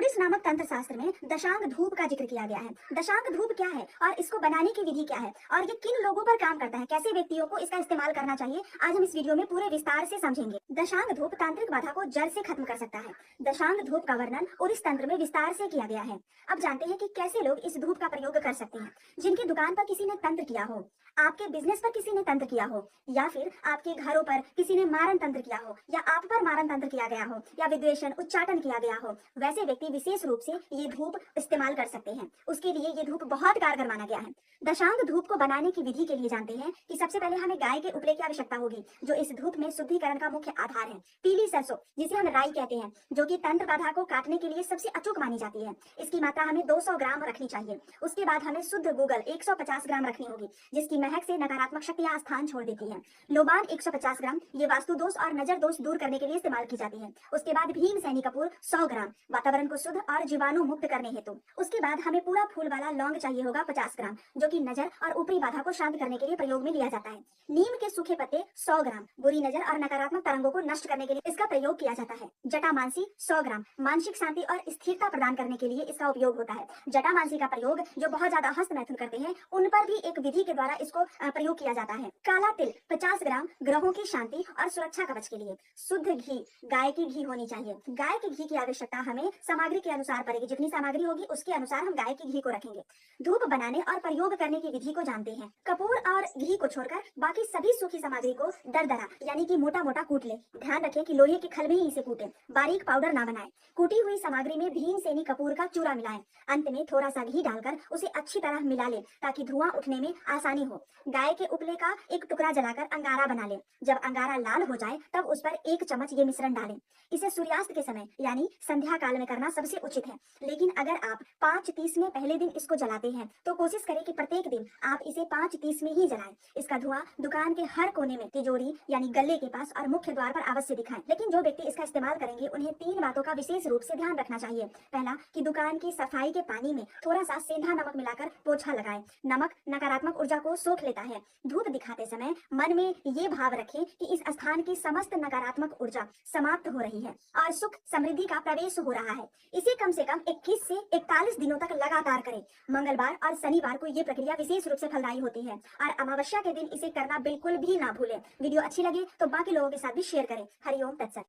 ज्योतिष नामक तंत्र शास्त्र में दशांग धूप का जिक्र किया गया है। दशांग धूप क्या है और इसको बनाने की विधि क्या है और ये किन लोगों पर काम करता है, कैसे व्यक्तियों को इसका इस्तेमाल करना चाहिए, आज हम इस वीडियो में पूरे विस्तार से समझेंगे। दशांग धूप तांत्रिक बाधा को जड़ से खत्म कर सकता है। दशांग धूप का वर्णन और इस तंत्र में विस्तार से किया गया है। अब जानते हैं कि कैसे लोग इस धूप का प्रयोग कर सकते हैं। जिनकी दुकान पर किसी ने तंत्र किया हो, आपके बिजनेस पर किसी ने तंत्र किया हो, या फिर आपके घरों पर किसी ने मारन तंत्र किया हो, या आप पर मारन तंत्र किया गया हो, या विद्वेषण उच्चाटन किया गया हो, वैसे व्यक्ति विशेष रूप से ये धूप इस्तेमाल कर सकते हैं। उसके लिए ये धूप बहुत कारगर माना गया है। दशांग धूप को बनाने की विधि के लिए जानते हैं कि सबसे पहले हमें गाय के उपले की आवश्यकता होगी, जो इस धूप में शुद्धिकरण का मुख्य आधार है। पीली सरसों, जिसे हम राई कहते हैं, जो कि तंत्र बाधा को काटने के लिए सबसे अचूक मानी जाती है। इसकी मात्रा हमें 200 ग्राम रखनी चाहिए। उसके बाद हमें शुद्ध गूगल 150 ग्राम रखनी होगी, जिसकी महक से नकारात्मक शक्तियां स्थान छोड़ देती है। लोबान 150 ग्राम, ये वास्तु दोष और नजर दोष दूर करने के लिए इस्तेमाल की जाती है। उसके बाद भीम सैनी कपूर 100 ग्राम, वातावरण को शुद्ध और जीवाणु मुक्त करने हेतु। उसके बाद हमें पूरा फूल वाला लौंग चाहिए होगा 50 ग्राम, जो कि नजर और ऊपरी बाधा को शांत करने के लिए प्रयोग में लिया जाता है। नीम के सूखे पत्ते 100 ग्राम, बुरी नजर और नकारात्मक तरंगों को नष्ट करने के लिए इसका प्रयोग किया जाता है। जटामांसी 100 ग्राम, मानसिक शांति और स्थिरता प्रदान करने के लिए इसका उपयोग होता है। जटामांसी का प्रयोग जो बहुत ज्यादा हस्त मैथुन करते हैं, उन पर भी एक विधि के द्वारा इसको प्रयोग किया जाता है। काला तिल 50 ग्राम, ग्रहों की शांति और सुरक्षा कवच के लिए। शुद्ध घी, गाय की घी होनी चाहिए। गाय के घी की आवश्यकता हमें सामग्री के अनुसार पड़ेगी। जितनी सामग्री होगी उसके अनुसार हम गाय की घी को रखेंगे। धूप बनाने और प्रयोग करने की विधि को जानते हैं। कपूर और घी को छोड़कर बाकी सभी सूखी सामग्री को दरदरा यानी कि मोटा मोटा कूट ले। ध्यान रखें कि लोहे के खल में ही इसे कूटें, बारीक पाउडर ना बनाएं। कूटी हुई सामग्री में भीम सेनी कपूर का चूरा मिलाएं। अंत में थोड़ा सा घी डालकर उसे अच्छी तरह मिला लें ताकि धुआं उठने में आसानी हो। गाय के उपले का एक टुकड़ा जलाकर अंगारा बना लें। जब अंगारा लाल हो जाए तब उस पर 1 चम्मच ये मिश्रण डालें। इसे सूर्यास्त के समय यानी संध्या काल में करना सबसे उचित है। लेकिन अगर आप 5:30 में पहले दिन इसको जलाते हैं तो कोशिश करें कि प्रत्येक दिन आप इसे 5:30 में ही जलाएं। इसका धुआं दुकान के हर कोने में, तिजोरी यानी गले के पास और मुख्य द्वार पर अवश्य दिखाएं। लेकिन जो व्यक्ति इसका इस्तेमाल करेंगे उन्हें 3 बातों का विशेष रूप से ध्यान रखना चाहिए। पहला, कि दुकान की सफाई के पानी में थोड़ा सा सेंधा नमक मिलाकर पोछा लगाएं। नमक नकारात्मक ऊर्जा को सोख लेता है। धूप दिखाते समय मन में ये भाव रखें कि इस स्थान की समस्त नकारात्मक ऊर्जा समाप्त हो रही है और सुख समृद्धि का प्रवेश हो रहा है। इसे कम से कम 21 से 41 दिनों तक लगातार करें। मंगलवार और शनिवार को ये प्रक्रिया विशेष रूप से फलदायी होती है और अमावस्या के दिन इसे करना बिल्कुल भी ना भूलें। वीडियो अच्छी लगे तो बाकी लोगों के साथ भी शेयर करें। हरिओम तत्सत।